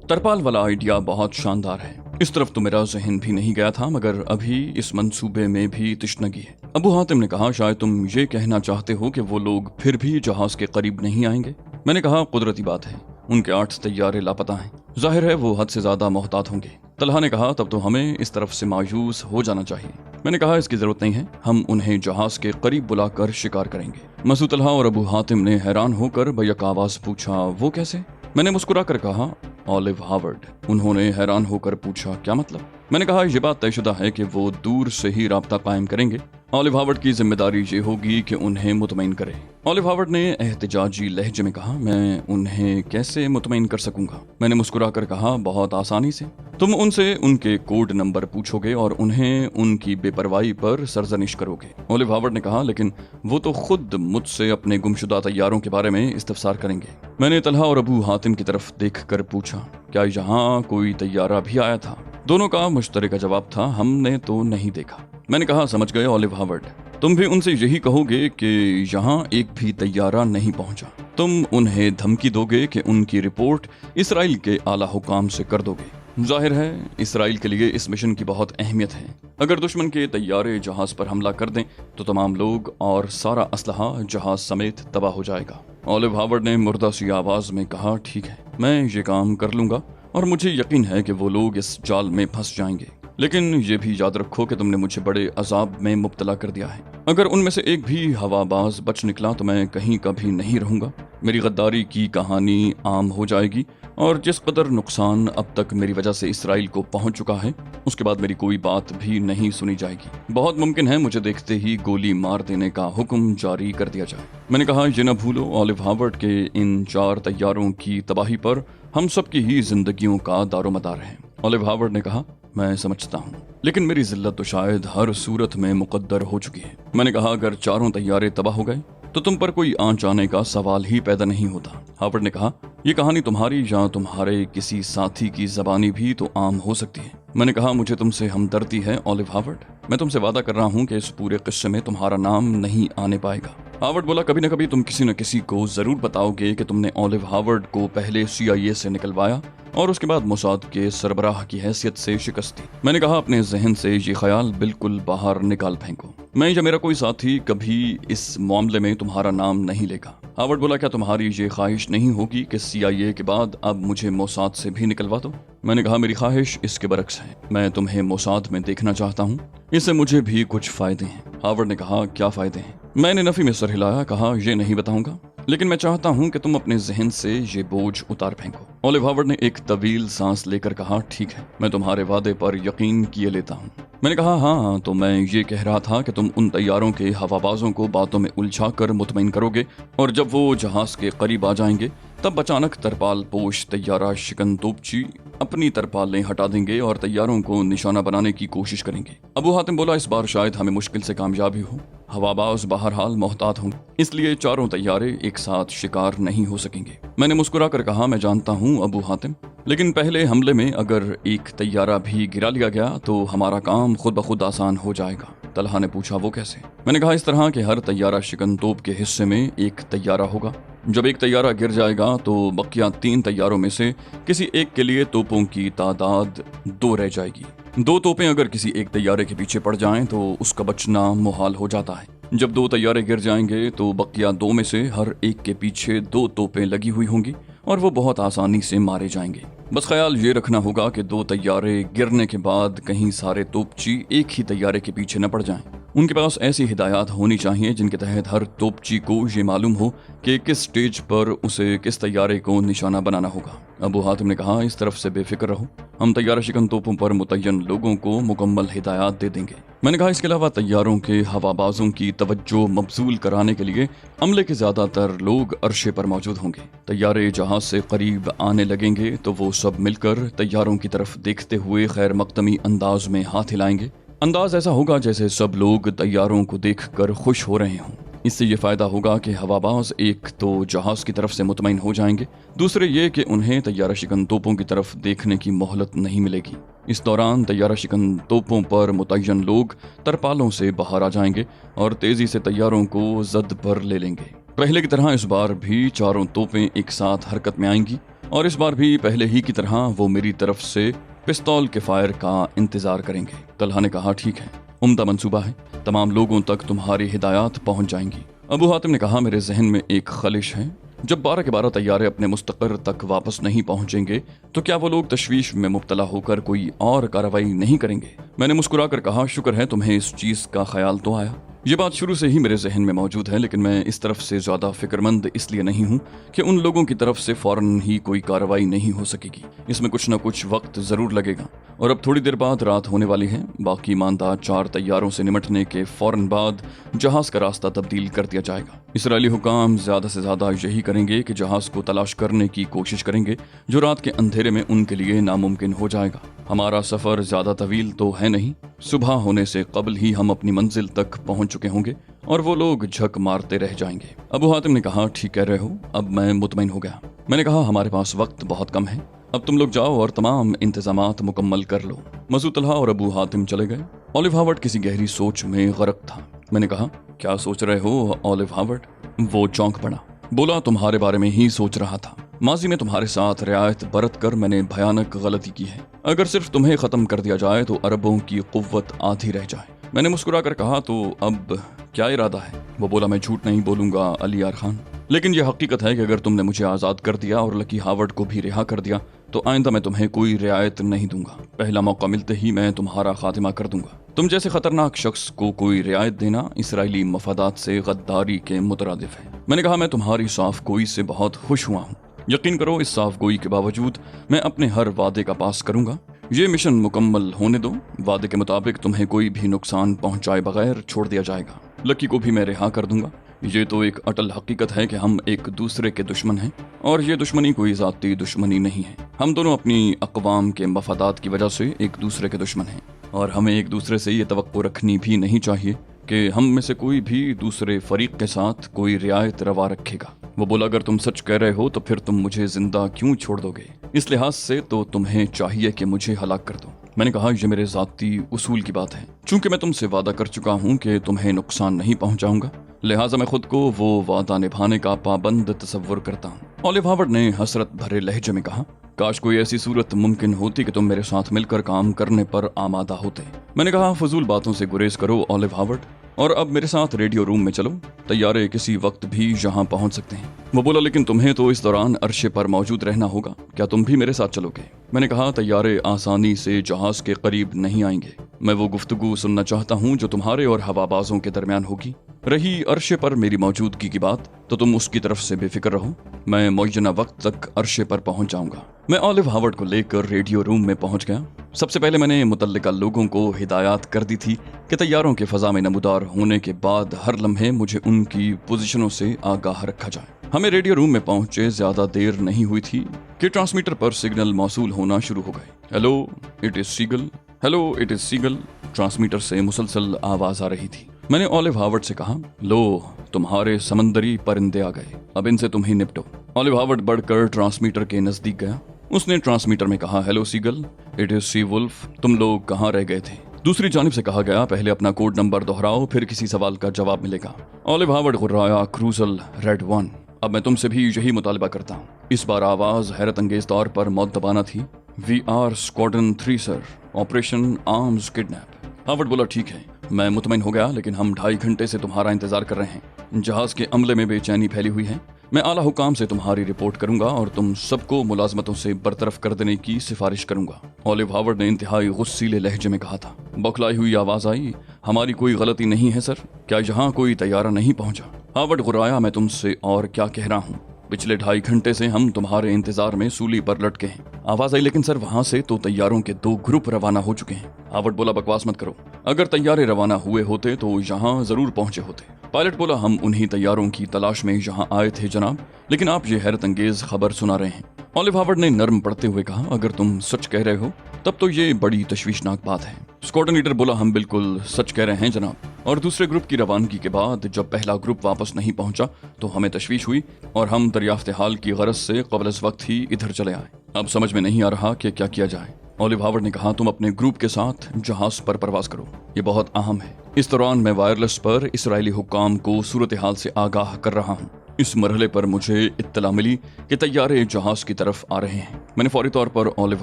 तरपाल वाला आइडिया बहुत शानदार है। इस तरफ तो मेरा जहन भी नहीं गया था, मगर अभी इस मंसूबे में भी तशनगी है। अबू हातिम ने कहा, शायद तुम ये कहना चाहते हो कि वो लोग फिर भी जहाज के करीब नहीं आएंगे। मैंने कहा, कुदरती बात है, उनके 8 तैयारे लापता हैं, जाहिर है वो हद से ज्यादा मोहतात होंगे। तलहा ने कहा, तब तो हमें इस तरफ से मायूस हो जाना चाहिए। मैंने कहा, इसकी जरूरत नहीं है, हम उन्हें जहाज के करीब बुलाकर शिकार करेंगे। मसूद तलहा और अबू हातिम ने हैरान होकर बैक आवाज पूछा, वो कैसे? मैंने मुस्कुरा कर कहा, ऑलिव हावर्ड। उन्होंने हैरान होकर पूछा, क्या मतलब? मैंने कहा, ये बात तयशुदा है कि वो दूर से ही राब्ता कायम करेंगे। ऑलिव हावर्ड की जिम्मेदारी ये होगी कि उन्हें मुतमईन करे। ऑलिव हावर्ड ने एहतजाजी लहजे में कहा, मैं उन्हें कैसे मुतमईन कर सकूंगा? मैंने मुस्कुरा कर कहा, बहुत आसानी से। तुम उनसे उनके कोड नंबर पूछोगे और उन्हें उनकी बेपरवाही पर सरजनिश करोगे। ऑलिव हावर्ड ने कहा, लेकिन वो तो खुद मुझसे अपने गुमशुदा तैयारों के बारे में इस्तफसार करेंगे। मैंने तलहा और अबू हातिम की तरफ देख कर पूछा, क्या यहाँ कोई तैयारा भी आया था? दोनों का मुश्तरका जवाब था, हमने तो नहीं देखा। मैंने कहा, समझ गए ऑलिव हावर्ड, तुम भी उनसे यही कहोगे कि यहाँ एक भी तैयारा नहीं पहुंचा। तुम उन्हें धमकी दोगे कि उनकी रिपोर्ट इसराइल के आला हुकाम से कर दोगे। जाहिर है इसराइल के लिए इस मिशन की बहुत अहमियत है। अगर दुश्मन के तैयारे जहाज पर हमला कर दें तो तमाम लोग और सारा असलहा जहाज समेत तबाह हो जाएगा। ऑलिव हावर्ड ने मुर्दा सी आवाज में कहा, ठीक है, मैं ये काम कर लूंगा और मुझे यकीन है कि वो लोग इस जाल में फंस जाएंगे। लेकिन ये भी याद रखो कि तुमने मुझे बड़े अजाब में मुब्तला कर दिया है। अगर उनमें से एक भी हवाबाज बच निकला तो मैं कहीं कभी नहीं रहूंगा। मेरी गद्दारी की कहानी आम हो जाएगी और जिस कदर नुकसान अब तक मेरी वजह से इसराइल को पहुंच चुका है, उसके बाद मेरी कोई बात भी नहीं सुनी जाएगी। बहुत मुमकिन है मुझे देखते ही गोली मार देने का हुक्म जारी कर दिया जाए। मैंने कहा, ये न भूलो, ऑलिव हावर्ड के इन 4 तैयारों की तबाही पर हम सबकी ही जिंदगियों का दारोमदार है। ऑलिव हावर्ड ने कहा, मैं समझता हूँ, लेकिन मेरी जिल्लत तो शायद हर सूरत में मुकद्दर हो चुकी है। मैंने कहा, अगर 4 तैयारे तबाह हो गए तो तुम पर कोई आंच आने का सवाल ही पैदा नहीं होता। हावर्ड ने कहा, यह कहानी तुम्हारी या तुम्हारे किसी साथी की जबानी भी तो आम हो सकती है। मैंने कहा, मुझे तुमसे हमदर्दी है ऑलिव हावर्ड, मैं तुमसे वादा कर रहा हूँ कि इस पूरे किस्से में तुम्हारा नाम नहीं आने पाएगा। हावर्ड बोला, कभी न कभी तुम किसी न किसी को जरूर बताओगे कि तुमने ऑलिव हावर्ड को पहले CIA से निकलवाया और उसके बाद मोसाद के सरबराह की हैसियत से शिकस्त दी। मैंने कहा, अपने जहन से ये ख्याल बिल्कुल बाहर निकाल फेंको। मैं या मेरा कोई साथी कभी इस मामले में तुम्हारा नाम नहीं लेगा। हावर्ड बोला, क्या तुम्हारी ये ख्वाहिश नहीं होगी कि CIA के बाद अब मुझे मोसाद से भी निकलवा दो? मैंने कहा, मेरी ख्वाहिश इसके बरक्स है, मैं तुम्हें मोसाद में देखना चाहता हूँ, इससे मुझे भी कुछ फायदे हैं। हावर्ड ने कहा, क्या फायदे हैं? मैंने नफी में सर हिलाया, कहा, ये नहीं बताऊंगा, लेकिन मैं चाहता हूं कि तुम अपने जहन से ये बोझ उतार फेंको। ऑलिव हावर्ड ने एक तवील सांस लेकर कहा, ठीक है, मैं तुम्हारे वादे पर यकीन किए लेता हूं। मैंने कहा, हाँ, तो मैं ये कह रहा था कि तुम उन तैयारों के हवाबाजों को बातों में उलझा कर मुतमईन करोगे और जब वो जहाज के करीब आ जाएंगे तब अचानक तरपाल पोश तैयारा शिकन तोपची अपनी तरपालें हटा देंगे और तैयारों को निशाना बनाने की कोशिश करेंगे। अबू हातिम बोला, इस बार शायद हमें मुश्किल से कामयाबी हो, हवाबाज बहरहाल मोहतात होंगे, इसलिए 4 तैयारे एक साथ शिकार नहीं हो सकेंगे। मैंने मुस्कुरा कर कहा, मैं जानता हूँ अबू हातिम, लेकिन पहले हमले में अगर एक तैयारा भी गिरा लिया गया तो हमारा काम खुद ब खुद आसान हो जाएगा। तलहा ने पूछा, वो कैसे? मैंने कहा, इस तरह के हर तैयारा शिकन तोप के हिस्से में एक तैयारा होगा। जब एक तैयारा गिर जाएगा तो बकिया 3 तैयारों में से किसी एक के लिए तोपों की तादाद 2 रह जाएगी। 2 तोपें अगर किसी एक तैयारे के पीछे पड़ जाएं तो उसका बचना मुहाल हो जाता है। जब 2 तैयारे गिर जाएंगे तो बकिया 2 में से हर एक के पीछे 2 तोपें लगी हुई होंगी और वो बहुत आसानी से मारे जाएंगे। बस ख्याल ये रखना होगा कि 2 तैयारे गिरने के बाद कहीं सारे तोपची एक ही तैयारे के पीछे न पड़ जाएं। उनके पास ऐसी हिदायत होनी चाहिए जिनके तहत हर तोपची को ये मालूम हो कि किस स्टेज पर उसे किस तैयारे को निशाना बनाना होगा। अबू हातिम ने कहा, इस तरफ से बेफिक्र रहो, हम तैयारा शिकन तोपों पर मुतय्यन लोगों को मुकम्मल हिदायत दे देंगे। मैंने कहा, इसके अलावा तैयारों के हवाबाजों की तवज्जो मबजूल कराने के लिए अमले के ज्यादातर लोग अरशे पर मौजूद होंगे। तैयारे जहाज से करीब आने लगेंगे तो वो सब मिलकर तैयारों की तरफ देखते हुए खैर मकदमी अंदाज में हाथ हिलाएंगे। अंदाज ऐसा होगा जैसे सब लोग तैयारों को देखकर खुश हो रहे हों। इससे ये फायदा होगा कि हवाबाज एक तो जहाज की तरफ से मुतमईन हो जाएंगे, दूसरे ये कि उन्हें तैयारा शिकन तोपों की तरफ देखने की मोहलत नहीं मिलेगी। इस दौरान तैयारा शिकन तोपों पर मुतय्यन लोग तरपालों से बाहर आ जाएंगे और तेजी से तैयारों को जद पर ले लेंगे। पहले की तरह इस बार भी 4 तोपें एक साथ हरकत में आएंगी और इस बार भी पहले ही की तरह वो मेरी तरफ से पिस्तौल के फायर का इंतजार करेंगे। तलहा ने कहा, ठीक है, उम्दा मंसूबा है, तमाम लोगों तक तुम्हारी हिदायत पहुंच जाएंगी। अबू हातिम ने कहा, मेरे जहन में एक खलिश है, जब 12 के 12 तैयारे अपने मुस्तकर तक वापस नहीं पहुंचेंगे तो क्या वो लोग तशवीश में मुब्तला होकर कोई और कार्रवाई नहीं करेंगे? मैंने मुस्कुराकर कहा, शुक्र है तुम्हें इस चीज का ख्याल तो आया। ये बात शुरू से ही मेरे जहन में मौजूद है, लेकिन मैं इस तरफ से ज्यादा फिक्रमंद इसलिए नहीं हूँ कि उन लोगों की तरफ से फौरन ही कोई कार्रवाई नहीं हो सकेगी। इसमें कुछ न कुछ वक्त जरूर लगेगा और अब थोड़ी देर बाद रात होने वाली है। बाकी ईमानदार 4 तैयारों से निमटने के फौरन बाद जहाज का रास्ता तब्दील कर दिया जाएगा। इसराइली हुकाम ज्यादा से ज्यादा यही करेंगे कि जहाज को तलाश करने की कोशिश करेंगे, जो रात के अंधेरे में उनके लिए नामुमकिन हो जाएगा। हमारा सफर ज्यादा तवील तो है नहीं, सुबह होने से कबल ही हम अपनी मंजिल तक पहुंच चुके होंगे और वो लोग झक मारते रह जाएंगे। अबू हातिम ने कहा, ठीक कह रहे हो। अब मैं मुतमईन हो गया। मैंने कहा, हमारे पास वक्त बहुत कम है, अब तुम लोग जाओ और तमाम इंतजामात मुकम्मल कर लो। मसूद तलहा और अबू हातिम चले गए। ऑलिव हावर्ड किसी गहरी सोच में गरक था। मैंने कहा, क्या सोच रहे हो ऑलिव हावर्ड? वो चौंक पड़ा। बोला, तुम्हारे बारे में ही सोच रहा था। माजी में तुम्हारे साथ रियायत बरत कर मैंने भयानक गलती की है। अगर सिर्फ तुम्हें खत्म कर दिया जाए तो अरबों की कुव्वत आधी रह जाए। मैंने मुस्कुराकर कहा, तो अब क्या इरादा है? वो बोला, मैं झूठ नहीं बोलूंगा अली यार खान, लेकिन यह हकीकत है कि अगर तुमने मुझे आजाद कर दिया और लकी हावर्ड को भी रिहा कर दिया तो आइंदा मैं तुम्हें कोई रियायत नहीं दूंगा। पहला मौका मिलते ही मैं तुम्हारा खातिमा कर दूंगा। तुम जैसे खतरनाक शख्स को कोई रियायत देना इसराइली मफादात से गद्दारी के मुतरादिफ है। मैंने कहा, मैं तुम्हारी साफ गोई से बहुत खुश हुआ हूँ। यकीन करो, इस साफ गोई के बावजूद मैं अपने हर वादे का पास करूंगा। ये मिशन मुकम्मल होने दो। वादे के मुताबिक तुम्हें कोई भी नुकसान पहुंचाए बगैर छोड़ दिया जाएगा। लकी को भी मैं रिहा कर दूंगा। ये तो एक अटल हकीकत है कि हम एक दूसरे के दुश्मन हैं और ये दुश्मनी कोई जाती दुश्मनी नहीं है। हम दोनों अपनी अक़वाम के मफादात की वजह से एक दूसरे के दुश्मन हैं और हमें एक दूसरे से ये तवक्को रखनी भी नहीं चाहिए कि हम में से कोई भी दूसरे फरीक के साथ कोई रियायत रवा रखेगा। वो बोला, अगर तुम सच कह रहे हो तो फिर तुम मुझे जिंदा क्यों छोड़ दोगे? इस लिहाज से तो तुम्हें चाहिए कि मुझे हलाक कर दो। मैंने कहा, यह मेरे जाती उसूल की बात है। चूंकि मैं तुमसे वादा कर चुका हूँ कि तुम्हें नुकसान नहीं पहुंचाऊंगा, लिहाजा मैं खुद को वो वादा निभाने का पाबंद तसव्वुर करता हूँ। ऑलिव हावर्ड ने हसरत भरे लहजे में कहा, काश कोई ऐसी सूरत मुमकिन होती कि तुम मेरे साथ मिलकर काम करने पर आमादा होते। मैंने कहा, फजूल बातों से गुरेज करो ऑलिव हावर्ड, और अब मेरे साथ रेडियो रूम में चलो। तैयारे किसी वक्त भी यहाँ पहुँच सकते हैं। वो बोला, लेकिन तुम्हें तो इस दौरान अर्शे पर मौजूद रहना होगा, क्या तुम भी मेरे साथ चलोगे? मैंने कहा, तैयारे आसानी से जहाज के करीब नहीं आएंगे। मैं वो गुफ्तगू सुनना चाहता हूँ जो तुम्हारे और हवाबाजों के दरमियान होगी। रही अर्शे पर मेरी मौजूदगी की बात, तो तुम उसकी तरफ से बेफिक्र रहो। मैं मुअय्यना वक्त तक अर्शे पर पहुंच जाऊंगा। मैं ऑलिव हावर्ड को लेकर रेडियो रूम में पहुंच गया। सबसे पहले मैंने मुतल्लिका लोगों को हिदायत कर दी थी कि तैयारों के फजा में नमूदार होने के बाद हर लम्हे मुझे उनकी पोजीशनों से आगाह रखा जाए। हमें रेडियो रूम में पहुंचे ज्यादा देर नहीं हुई थी कि ट्रांसमीटर पर सिग्नल मौसूल होना शुरू हो गए। Hello it is Seagull, hello it is Seagull. Transmitter से मुसलसल आवाज आ रही थी। मैंने ऑलिव हावर्ड से कहा, लो तुम्हारे समंदरी परिंदे आ गए, अब इनसे तुम ही निपटो। ऑलिव हावर्ड बढ़कर ट्रांसमीटर के नजदीक गया। उसने ट्रांसमीटर में कहा, hello Seagull, it is Sea Wolf, तुम लोग कहाँ रह गए थे? दूसरी जानिब से कहा गया, पहले अपना कोड नंबर दोहराओ, फिर किसी सवाल का जवाब मिलेगा। ऑलिव हावर्ड गुर्राया, क्रूजल रेड 1। अब मैं तुमसे भी यही मुतालिबा करता हूँ। इस बार आवाज हैरत अंगेज तौर पर मुअद्दबाना थी। We are squadron 3 sir, operation arms kidnap. Howard बोला, ठीक है। मैं मुतमईन हो गया, लेकिन हम 2.5 घंटे से तुम्हारा इंतजार कर रहे हैं। जहाज के अमले में बेचैनी फैली हुई है। मैं आला हुकाम से तुम्हारी रिपोर्ट करूंगा और तुम सबको मुलाजमतों से बरतरफ कर देने की सिफारिश करूंगा। ऑलिव हावर्ड ने इंतहाई गुस्सीले लहजे में कहा था। बौखलाई हुई आवाज आई, हमारी कोई गलती नहीं है सर, क्या यहाँ कोई तैयारा नहीं पहुंचा? हावर्ड गुर्राया, मैं तुमसे और क्या कह रहा हूँ, पिछले 2.5 घंटे से हम तुम्हारे इंतजार में सूली पर लटके हैं। आवाज आई, लेकिन सर वहां से तो तैयारों के 2 ग्रुप रवाना हो चुके हैं। हावर्ड बोला, बकवास मत करो, अगर तैयारे रवाना हुए होते तो यहाँ जरूर पहुंचे होते। पायलट बोला, हम उन्हीं तैयारों की तलाश में यहाँ आए थे जनाब, लेकिन आप ये हैरत अंगेज खबर सुना रहे हैं। ऑलिव हावर्ड ने नर्म पड़ते हुए कहा, अगर तुम सच कह रहे हो तब तो ये बड़ी तशवीशनाक बात है। स्क्वाड्रन लीडर बोला, हम बिल्कुल सच कह रहे हैं जनाब, और दूसरे ग्रुप की रवानगी के बाद जब पहला ग्रुप वापस नहीं पहुंचा तो हमें तशवीश हुई और हम दरियाफ्त हाल की गरज से क़ब्ल इस वक्त ही इधर चले आए। अब समझ में नहीं आ रहा कि क्या किया जाए। ऑलिव हावर्ड ने कहा, तुम अपने ग्रुप के साथ जहाज पर परवाज करो, ये बहुत अहम है। इस दौरान मैं वायरलेस पर इसराइली हुक्काम को सूरत हाल से आगाह कर रहा हूँ। इस मरहले पर मुझे इत्तला मिली कि तैयारे जहाज की तरफ आ रहे हैं। मैंने फौरी तौर पर ऑलिव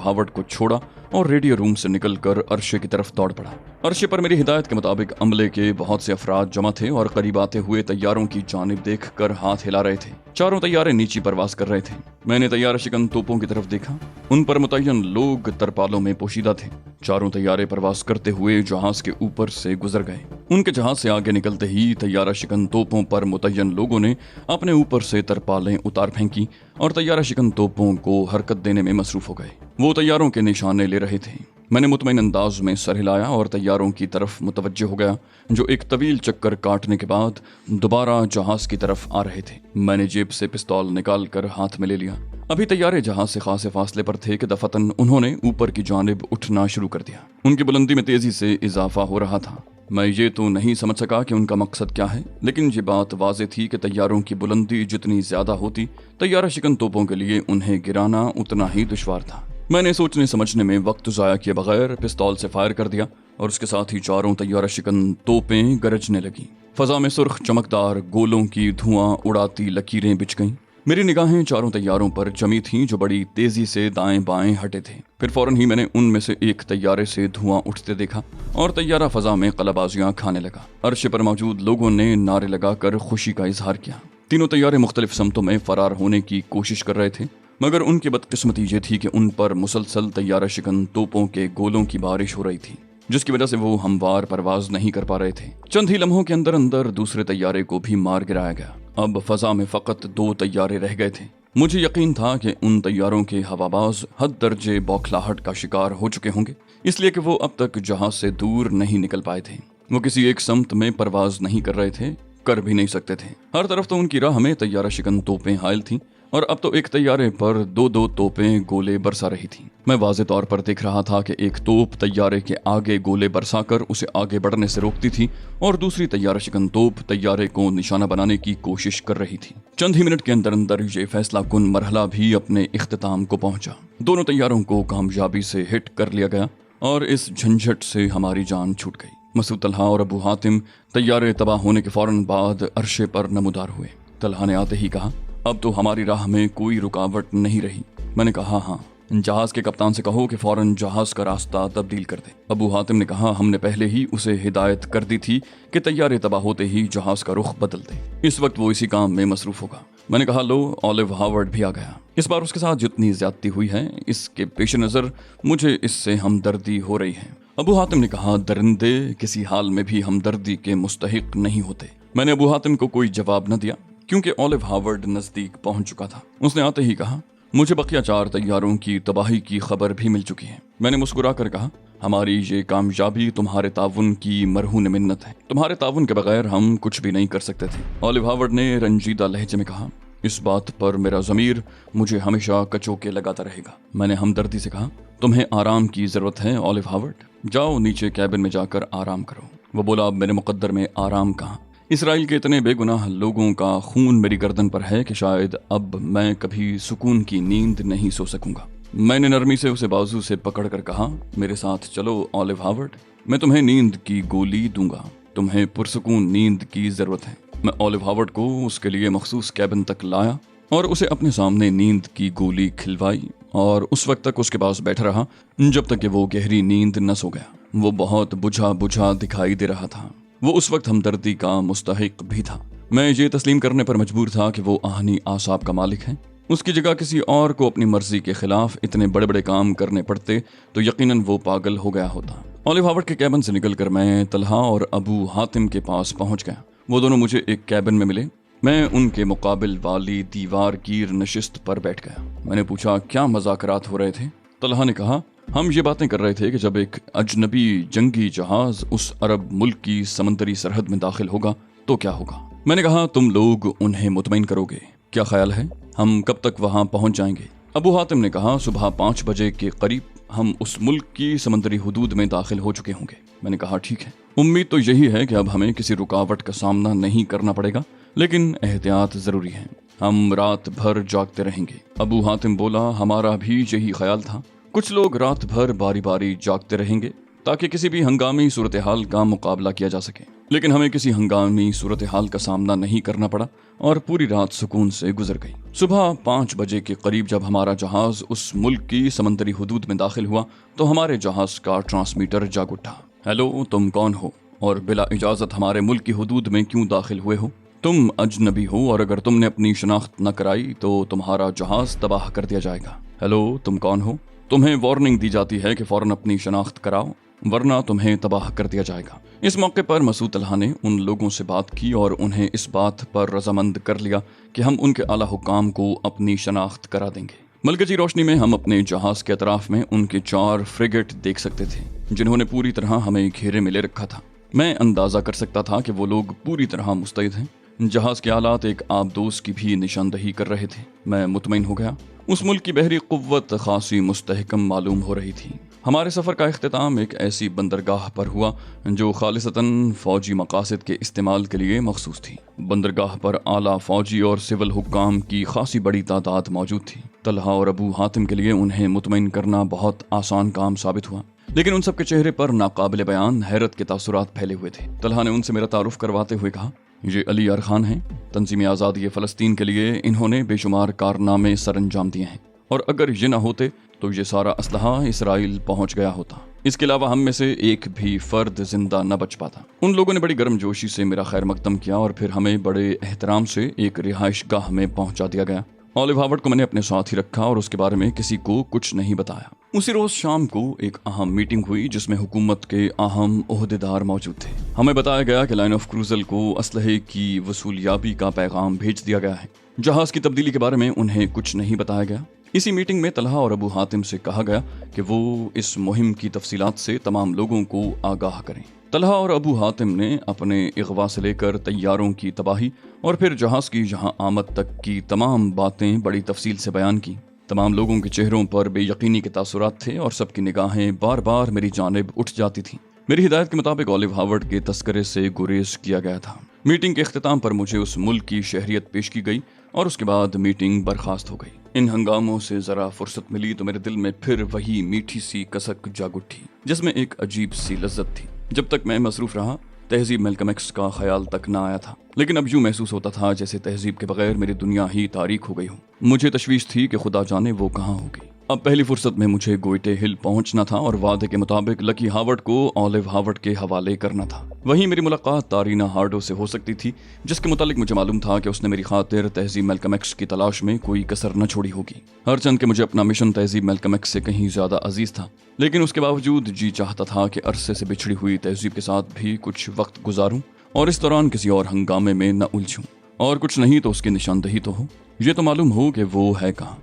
हावर्ड को छोड़ा और रेडियो रूम से निकलकर अरशे की तरफ दौड़ पड़ा। अरशे पर मेरी हिदायत के मुताबिक अमले के बहुत से अफराद जमा थे और करीब आते हुए तैयारों की जानिब देखकर हाथ हिला रहे थे। चारों तैयारे नीची परवास कर रहे थे। मैंने तैयारा शिकन तोपों की तरफ देखा। उन पर मुतय्यन लोग तरपालों में पोशीदा थे। चारों तैयारे परवास करते हुए जहाज के ऊपर से गुजर गए। उनके जहाज से आगे निकलते ही तैयारा शिकन तोपों पर मुतय्यन लोगों ने अपने ऊपर से तरपालें उतार फेंकी और तैयारा शिकन तोपों को हरकत देने में मसरूफ हो गए। वो तैयारों के निशाने ले रहे थे। मैंने मुतमईन अंदाज में सर हिलाया और तैयारों की तरफ मुतवज्जो हो गया, जो एक तवील चक्कर काटने के बाद दोबारा जहाज की तरफ आ रहे थे। मैंने जेब से पिस्तौल निकाल कर हाथ में ले लिया। अभी तैयारे जहाज से खासे फासले पर थे कि दफतन उन्होंने ऊपर की जानिब उठना शुरू कर दिया। उनकी बुलंदी में तेजी से इजाफा हो रहा था। मैं ये तो नहीं समझ सका कि उनका मकसद क्या है, लेकिन ये बात वाज़ेह थी कि तैयारों की बुलंदी जितनी ज्यादा होती, तैयारा शिकन तोपों के लिए उन्हें गिराना उतना ही दुश्वार था। मैंने सोचने समझने में वक्त ज़ाया किए बगैर पिस्तौल से फायर कर दिया और उसके साथ ही चारों तैयारा शिकन तोपें गरजने लगी। फजा में सुर्ख चमकदार गोलों की धुआं उड़ाती लकीरें बिछ गईं। मेरी निगाहें चारों तैयारों पर जमी थीं, जो बड़ी तेजी से दाएं बाएं हटे थे। फिर फौरन ही मैंने उनमें से एक तैयारे से धुआं उठते देखा और तैयारा फजा में कलाबाजियां खाने लगा। अर्श पर मौजूद लोगों ने नारे लगाकर खुशी का इजहार किया। तीनों तैयारे मुख्तलिफ समतों में फरार होने की कोशिश कर रहे थे, मगर उनकी बदकिस्मती ये थी कि उन पर मुसलसल तैयारा शिकन तोपों के गोलों की बारिश हो रही थी, जिसकी वजह से वो हमवार परवाज नहीं कर पा रहे थे। चंद ही लम्हों के अंदर अंदर दूसरे तैयारे को भी मार गिराया गया। अब फजा में फकत 2 तैयारे रह गए थे। मुझे यकीन था कि उन तैयारों के हवाबाज हद दर्जे बौखलाहट का शिकार हो चुके होंगे, इसलिए कि वो अब तक जहाज से दूर नहीं निकल पाए थे। वो किसी एक समत में परवाज नहीं कर रहे थे, कर भी नहीं सकते थे। हर तरफ तो उनकी राह में तैयारा शिकन तोपें हायल थीं और अब तो एक तैयारे पर 2-2 तोपें गोले बरसा रही थीं। मैं वाज़े तौर पर देख रहा था कि एक तोप तैयारे के आगे गोले बरसाकर उसे आगे बढ़ने से रोकती थी और दूसरी तैयारा शिकन तोप तैयारे को निशाना बनाने की कोशिश कर रही थी। चंद ही मिनट के अंदर अंदर ये फैसला कुन मरहला भी अपने इख्तिताम को पहुंचा। दोनों तैयारों को कामयाबी से हिट कर लिया गया और इस झंझट से हमारी जान छूट गई। मसूद तलहा और अबू हातिम तैयारे तबाह होने के फौरन बाद अरशे पर नमूदार हुए। तलहा ने आते ही कहा, अब तो हमारी राह में कोई रुकावट नहीं रही। मैंने कहा, हाँ, जहाज के कप्तान से कहो कि फौरन जहाज का रास्ता तब्दील कर दे। अबू हातिम ने कहा, हमने पहले ही उसे हिदायत कर दी थी कि तैयारे तबाह होते ही जहाज का रुख बदल दे। इस वक्त वो इसी काम में मसरूफ होगा। मैंने कहा, लो, ऑलिव हावर्ड भी आ गया। इस बार उसके साथ जितनी ज्यादती हुई है, इसके पेश नज़र मुझे इससे हमदर्दी हो रही है। अबू हातिम ने कहा, दरिंदे किसी हाल में भी हमदर्दी के मुस्तहिक नहीं होते। मैंने अबू हातिम को कोई जवाब न दिया, क्योंकि ऑलिव हावर्ड नजदीक पहुंच चुका था। उसने आते ही कहा, मुझे बकिया 4 तैयारों की तबाही की खबर भी मिल चुकी है। मैंने मुस्कुरा कर कहा, हमारी ये कामयाबी तुम्हारे ताउन की मरहून मिन्नत है। तुम्हारे ताउन के बगैर हम कुछ भी नहीं कर सकते थे। ऑलिव हावर्ड ने रंजीदा लहजे में कहा, इस बात पर मेरा ज़मीर मुझे हमेशा कचोके लगाता रहेगा। मैंने हमदर्दी से कहा, तुम्हें आराम की जरूरत है ऑलिव हावर्ड, जाओ नीचे कैबिन में जाकर आराम करो। वो बोला, अब मेरे मुकद्दर में आराम कहाँ। इसराइल के इतने बेगुनाह लोगों का खून मेरी गर्दन पर है कि शायद अब मैं कभी सुकून की नींद नहीं सो सकूंगा। मैंने नरमी से उसे बाजू से पकड़कर कहा, मेरे साथ चलो ऑलिव हावर्ड, मैं तुम्हें नींद की गोली दूंगा। तुम्हें पुरसुकून नींद की जरूरत है। मैं ऑलिव हावर्ड को उसके लिए मखसूस कैबिन तक लाया और उसे अपने सामने नींद की गोली खिलवाई और उस वक्त तक उसके पास बैठा रहा जब तक कि वो गहरी नींद न सो गया। वो बहुत बुझा बुझा दिखाई दे रहा था। वो उस वक्त हमदर्दी का मुस्तहिक भी था। मैं ये तस्लीम करने पर मजबूर था कि वो आहनी आसाब का मालिक है। उसकी जगह किसी और को अपनी मर्जी के खिलाफ इतने बड़े बड़े काम करने पड़ते तो यकीनन वो पागल हो गया होता। ऑलिव हावर्ड के कैबिन से निकलकर मैं तलहा और अबू हातिम के पास पहुंच गया। वो दोनों मुझे एक कैबिन में मिले। मैं उनके मुकाबिल वाली दीवार की नशिस्त पर बैठ गया। मैंने पूछा, क्या मज़ाकरात हो रहे थे? तलहा ने कहा, हम ये बातें कर रहे थे कि जब एक अजनबी जंगी जहाज उस अरब मुल्क की समंदरी सरहद में दाखिल होगा तो क्या होगा। मैंने कहा, तुम लोग उन्हें मुतमईन करोगे। क्या ख्याल है, हम कब तक वहां पहुंच जाएंगे? अबू हातिम ने कहा, सुबह 5 बजे के करीब हम उस मुल्क की समंदरी हुदूद में दाखिल हो चुके होंगे। मैंने कहा, ठीक है, उम्मीद तो यही है कि अब हमें किसी रुकावट का सामना नहीं करना पड़ेगा, लेकिन एहतियात जरूरी है। हम रात भर जागते रहेंगे। अबू हातिम बोला, हमारा भी यही ख्याल था। कुछ लोग रात भर बारी बारी जागते रहेंगे تاکہ کسی بھی ہنگامی صورتحال کا مقابلہ کیا جا سکے، لیکن ہمیں کسی ہنگامی صورتحال کا سامنا نہیں کرنا پڑا اور پوری رات سکون سے گزر گئی۔ صبح 5 بجے کے قریب جب ہمارا جہاز اس ملک کی سمندری حدود میں داخل ہوا تو ہمارے جہاز کا ٹرانسمیٹر جاگ اٹھا۔ ہیلو، تم کون ہو اور بلا اجازت ہمارے ملک کی حدود میں کیوں داخل ہوئے ہو؟ تم اجنبی ہو اور اگر تم نے اپنی شناخت نہ کرائی تو تمہارا جہاز تباہ کر دیا جائے گا۔ ہیلو، تم کون ہو؟ تمہیں وارننگ دی جاتی ہے کہ فوراً اپنی شناخت کراؤ ورنہ تمہیں تباہ کر دیا جائے گا۔ اس موقع پر مسعود طلحہ نے ان لوگوں سے بات کی اور انہیں اس بات پر رضامند کر لیا کہ ہم ان کے اعلیٰ حکام کو اپنی شناخت کرا دیں گے۔ ملکجی روشنی میں ہم اپنے جہاز کے اطراف میں ان کے 4 فریگیٹ دیکھ سکتے تھے جنہوں نے پوری طرح ہمیں گھیرے میں لے رکھا تھا۔ میں اندازہ کر سکتا تھا کہ وہ لوگ پوری طرح مستعد ہیں۔ جہاز کے آلات ایک آبدوز کی بھی نشاندہی کر رہے تھے۔ میں مطمئن ہو گیا۔ اس ملک کی بحری قوت خاصی مستحکم معلوم ہو رہی تھی۔ ہمارے سفر کا اختتام ایک ایسی بندرگاہ پر ہوا جو خالصتاً فوجی مقاصد کے استعمال کے لیے مخصوص تھی۔ بندرگاہ پر اعلیٰ فوجی اور سول حکام کی خاصی بڑی تعداد موجود تھی۔ طلحہ اور ابو حاتم کے لیے انہیں مطمئن کرنا بہت آسان کام ثابت ہوا، لیکن ان سب کے چہرے پر ناقابل بیان حیرت کے تاثرات پھیلے ہوئے تھے۔ طلحہ نے ان سے میرا تعارف کرواتے ہوئے کہا، یہ علی ارخان ہیں، تنظیم آزادی فلسطین کے لیے انہوں نے بے شمار کارنامے سر انجام دیے ہیں اور اگر یہ نہ ہوتے تو یہ سارا اسلحہ اسرائیل پہنچ گیا ہوتا۔ اس کے علاوہ ہم میں سے ایک بھی فرد زندہ نہ بچ پاتا۔ ان لوگوں نے بڑی گرم جوشی سے میرا خیر مقدم کیا اور پھر ہمیں بڑے احترام سے ایک رہائش گاہ میں پہنچا دیا گیا۔ اولیو ہاورڈ کو میں نے اپنے ساتھ ہی رکھا اور اس کے بارے میں کسی کو کچھ نہیں بتایا۔ اسی روز شام کو ایک اہم میٹنگ ہوئی جس میں حکومت کے اہم عہدیدار موجود تھے۔ ہمیں بتایا گیا کہ لائن آف کروزل کو اسلحے کی وصولیابی کا پیغام بھیج دیا گیا ہے۔ جہاز کی تبدیلی کے بارے میں انہیں کچھ نہیں بتایا گیا۔ اسی میٹنگ میں طلحہ اور ابو حاتم سے کہا گیا کہ وہ اس مہم کی تفصیلات سے تمام لوگوں کو آگاہ کریں۔ طلحہ اور ابو حاتم نے اپنے اغوا سے لے کر طیاروں کی تباہی اور پھر جہاز کی یہاں آمد تک کی تمام باتیں بڑی تفصیل سے بیان کی۔ تمام لوگوں کے چہروں پر بے یقینی کے تاثرات تھے اور سب کی نگاہیں بار بار میری جانب اٹھ جاتی تھیں۔ میری ہدایت کے مطابق اولیو ہاورڈ کے تذکرے سے گریز کیا گیا تھا۔ میٹنگ کے اختتام پر مجھے اس ملک کی شہریت پیش کی گئی اور اس کے بعد میٹنگ برخاست ہو گئی۔ ان ہنگاموں سے ذرا فرصت ملی تو میرے دل میں پھر وہی میٹھی سی کسک جاگ اٹھی جس میں ایک عجیب سی لذت تھی۔ جب تک میں مصروف رہا تہذیب ملکم ایکس کا خیال تک نہ آیا تھا، لیکن اب یوں محسوس ہوتا تھا جیسے تہذیب کے بغیر میری دنیا ہی تاریک ہو گئی ہو۔ مجھے تشویش تھی کہ خدا جانے وہ کہاں ہوگی۔ اب پہلی فرصت میں مجھے گوئٹے ہل پہنچنا تھا اور وعدے کے مطابق لکی ہاورڈ کو اولیو ہاورڈ کے حوالے کرنا تھا۔ وہیں میری ملاقات تارینا ہارڈو سے ہو سکتی تھی جس کے متعلق مجھے معلوم تھا کہ اس نے میری خاطر تہذیب ملکم ایکس کی تلاش میں کوئی کسر نہ چھوڑی ہوگی۔ ہرچند کہ مجھے اپنا مشن تہذیب ملکم ایکس سے کہیں زیادہ عزیز تھا، لیکن اس کے باوجود جی چاہتا تھا کہ عرصے سے بچھڑی ہوئی تہذیب کے ساتھ بھی کچھ وقت گزاروں اور اس دوران کسی اور ہنگامے میں نہ الجھوں، اور کچھ نہیں تو اس کی نشاندہی تو ہو، یہ تو معلوم ہو کہ وہ ہے کہاں۔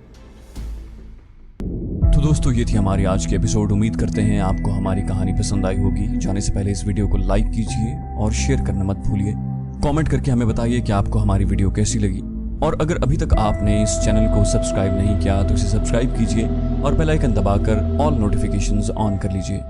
تو دوستو یہ تھی ہماری آج کی ایپیسوڈ۔ امید کرتے ہیں آپ کو ہماری کہانی پسند آئی ہوگی۔ جانے سے پہلے اس ویڈیو کو لائک کیجئے اور شیئر کرنا مت بھولیے۔ کامنٹ کر کے ہمیں بتائیے کہ آپ کو ہماری ویڈیو کیسی لگی، اور اگر ابھی تک آپ نے اس چینل کو سبسکرائب نہیں کیا تو اسے سبسکرائب کیجئے اور بیل آئیکن دبا کر آل نوٹیفیکیشنز آن کر لیجئے۔